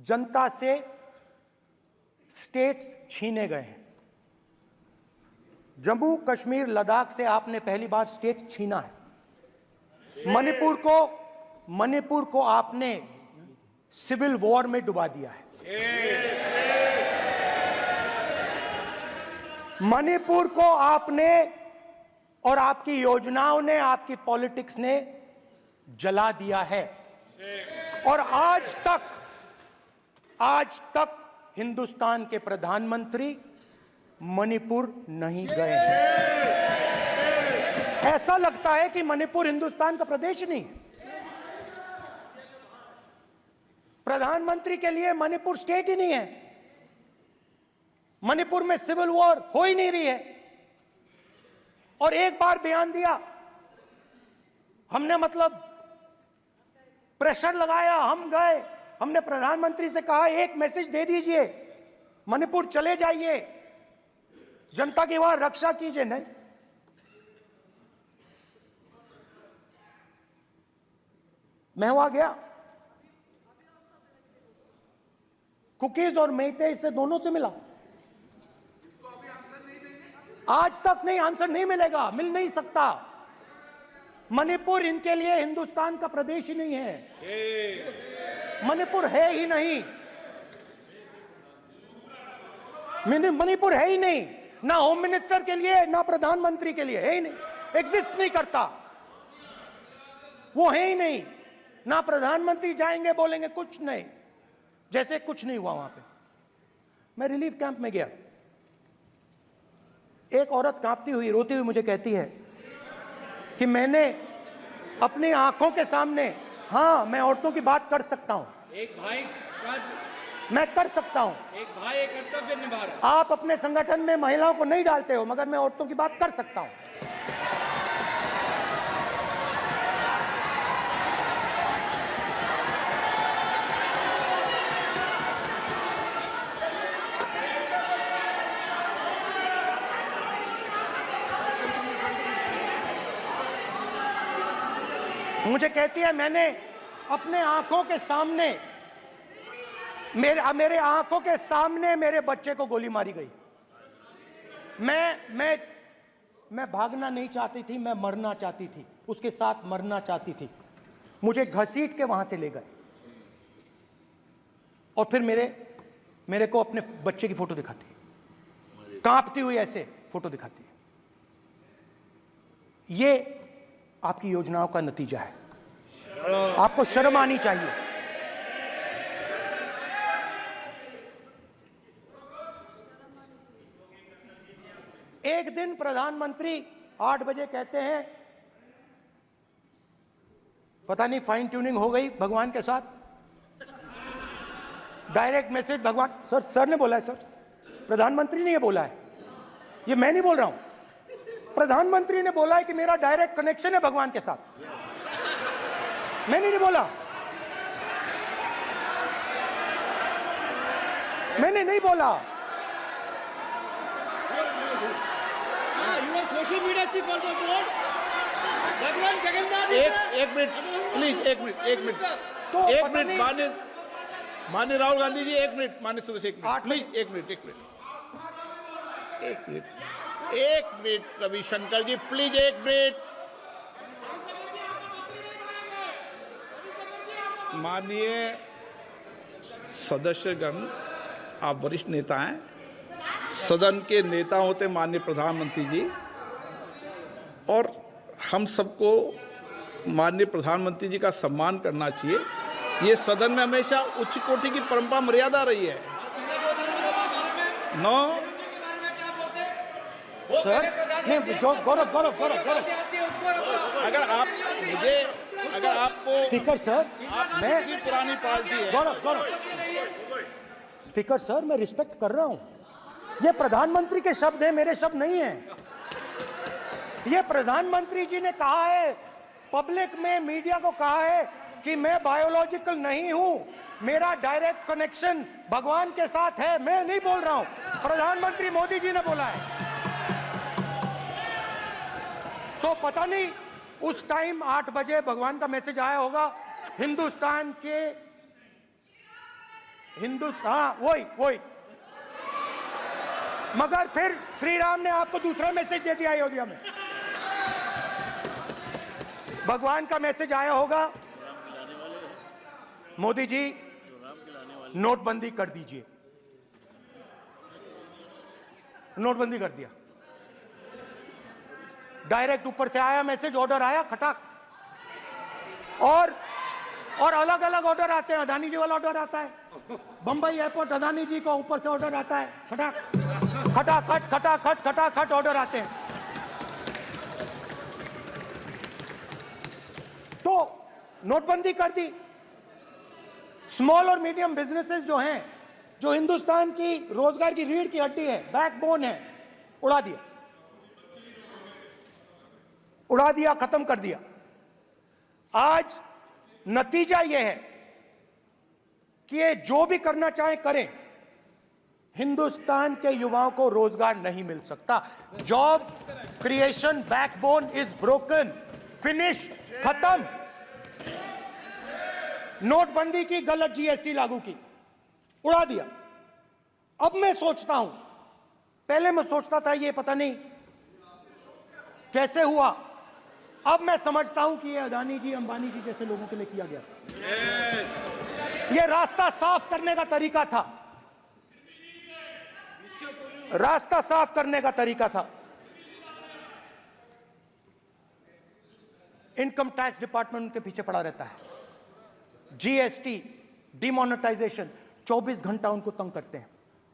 जनता से स्टेट्स छीने गए हैं। जम्मू कश्मीर लद्दाख से आपने पहली बार स्टेट छीना है। मणिपुर को आपने सिविल वॉर में डुबा दिया है। मणिपुर को आपने और आपकी योजनाओं ने, आपकी पॉलिटिक्स ने जला दिया है। और आज तक हिंदुस्तान के प्रधानमंत्री मणिपुर नहीं गए हैं। ऐसा लगता है कि मणिपुर हिंदुस्तान का प्रदेश नहीं है। प्रधानमंत्री के लिए मणिपुर स्टेट ही नहीं है। मणिपुर में सिविल वॉर हो ही नहीं रही है। और एक बार बयान दिया हमने, मतलब प्रेशर लगाया, हम गए, हमने प्रधानमंत्री से कहा एक मैसेज दे दीजिए, मणिपुर चले जाइए, जनता की वहां रक्षा कीजिए। नहीं, मैं वहां गया, कुकीज और मेइतेई से दोनों से मिला। आज तक नहीं, आंसर नहीं मिलेगा, मिल नहीं सकता। मणिपुर इनके लिए हिंदुस्तान का प्रदेश ही नहीं है। मणिपुर है ही नहीं। मणिपुर है ही नहीं, ना होम मिनिस्टर के लिए, ना प्रधानमंत्री के लिए, है ही नहीं, एग्जिस्ट नहीं करता। वो है ही नहीं। ना प्रधानमंत्री जाएंगे बोलेंगे कुछ नहीं, जैसे कुछ नहीं हुआ वहां पे। मैं रिलीफ कैंप में गया, एक औरत कांपती हुई, रोती हुई मुझे कहती है कि मैंने अपनी आंखों के सामने, हाँ मैं औरतों की बात कर सकता हूं, एक भाई मैं कर सकता हूं, एक भाई एक कर्तव्य निभा रहा। आप अपने संगठन में महिलाओं को नहीं डालते हो, मगर मैं औरतों की बात कर सकता हूं। मुझे कहती है मैंने अपने आंखों के सामने, मेरे आंखों के सामने मेरे बच्चे को गोली मारी गई। मैं भागना नहीं चाहती थी, मैं मरना चाहती थी, उसके साथ मरना चाहती थी। मुझे घसीट के वहां से ले गए और फिर मेरे को अपने बच्चे की फोटो दिखाती है, कांपती हुई ऐसे फोटो दिखाती है। ये आपकी योजनाओं का नतीजा है। आपको शर्म आनी चाहिए। एक दिन प्रधानमंत्री 8 बजे कहते हैं, पता नहीं फाइन ट्यूनिंग हो गई भगवान के साथ, डायरेक्ट मैसेज भगवान, सर ने बोला है, सर प्रधानमंत्री ने ये बोला है, ये मैं नहीं बोल रहा हूं, प्रधानमंत्री ने बोला है कि मेरा डायरेक्ट कनेक्शन है भगवान के साथ। मैंने नहीं बोला, मैंने नहीं बोला। Social media chief also told भगवान जगन्नाथ। एक मिनट प्लीज, एक मिनट तो एक मिनट माननीय राहुल गांधी जी, एक मिनट, माननीय सदस्य एक मिनट प्लीज, एक मिनट रविशंकर जी प्लीज, एक मिनट। माननीय सदस्यगण, आप वरिष्ठ नेता हैं, सदन के नेता होते माननीय प्रधानमंत्री जी, और हम सबको माननीय प्रधानमंत्री जी का सम्मान करना चाहिए। ये सदन में हमेशा उच्च कोटि की परंपरा मर्यादा रही है। नो सर, नहीं, गौरव, अगर आपको स्पीकर सर, मैं पुरानी पार्टी है। गौरव, स्पीकर सर, मैं रिस्पेक्ट कर रहा हूं। ये प्रधानमंत्री के शब्द हैं, मेरे शब्द नहीं हैं। ये प्रधानमंत्री जी ने कहा है, पब्लिक में, मीडिया को कहा है कि मैं बायोलॉजिकल नहीं हूं, मेरा डायरेक्ट कनेक्शन भगवान के साथ है। मैं नहीं बोल रहा हूं, प्रधानमंत्री मोदी जी ने बोला है। तो पता नहीं उस टाइम 8 बजे भगवान का मैसेज आया होगा। हिंदुस्तान के हिंदुस्तान, वही मगर फिर श्री राम ने आपको दूसरा मैसेज दे दिया अयोध्या में। भगवान का मैसेज आया होगा, मोदी जी नोटबंदी कर दीजिए। नोटबंदी कर दिया, डायरेक्ट ऊपर से आया मैसेज, ऑर्डर आया खटाक। और अलग अलग ऑर्डर आते हैं। अदानी जी वाला ऑर्डर आता है, बंबई एयरपोर्ट अदानी जी को ऊपर से ऑर्डर आता है, खटाक खटाखट खटाखट खटाखट ऑर्डर आते हैं। तो नोटबंदी कर दी। स्मॉल और मीडियम बिजनेसेस जो हैं, जो हिंदुस्तान की रोजगार की रीढ़ की हड्डी है, बैकबोन है, उड़ा दिया, खत्म कर दिया। आज नतीजा यह है कि ये जो भी करना चाहे करें, हिंदुस्तान के युवाओं को रोजगार नहीं मिल सकता। Job creation backbone is broken, finish, खत्म। नोटबंदी की, गलत जीएसटी लागू की, उड़ा दिया। अब मैं सोचता हूं, पहले मैं सोचता था ये पता नहीं कैसे हुआ, अब मैं समझता हूं कि ये अदानी जी, अंबानी जी जैसे लोगों के लिए किया गया। ये रास्ता साफ करने का तरीका था, रास्ता साफ करने का तरीका था। इनकम टैक्स डिपार्टमेंट उनके पीछे पड़ा रहता है। जीएसटी, डिमोनेटाइजेशन, 24 घंटा उनको तंग करते हैं।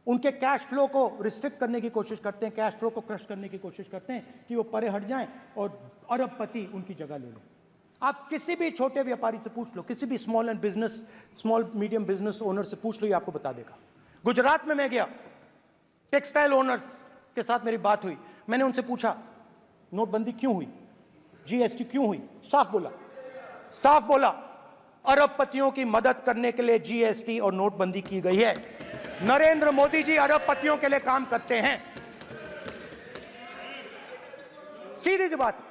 उनके कैश फ्लो को रिस्ट्रिक्ट करने की कोशिश करते हैं, कैश फ्लो को क्रश करने की कोशिश करते हैं कि वो परे हट जाएं और अरबपति उनकी जगह ले लें। आप किसी भी छोटे व्यापारी से पूछ लो, किसी भी स्मॉल मीडियम बिजनेस ओनर से पूछ लो, ये आपको बता देगा। गुजरात में मैं गया, टेक्सटाइल ओनर्स के साथ मेरी बात हुई। मैंने उनसे पूछा नोटबंदी क्यों हुई, जीएसटी क्यों हुई? साफ बोला अरबपतियों की मदद करने के लिए जीएसटी और नोटबंदी की गई है। नरेंद्र मोदी जी अरबपतियों के लिए काम करते हैं, सीधी सी बात।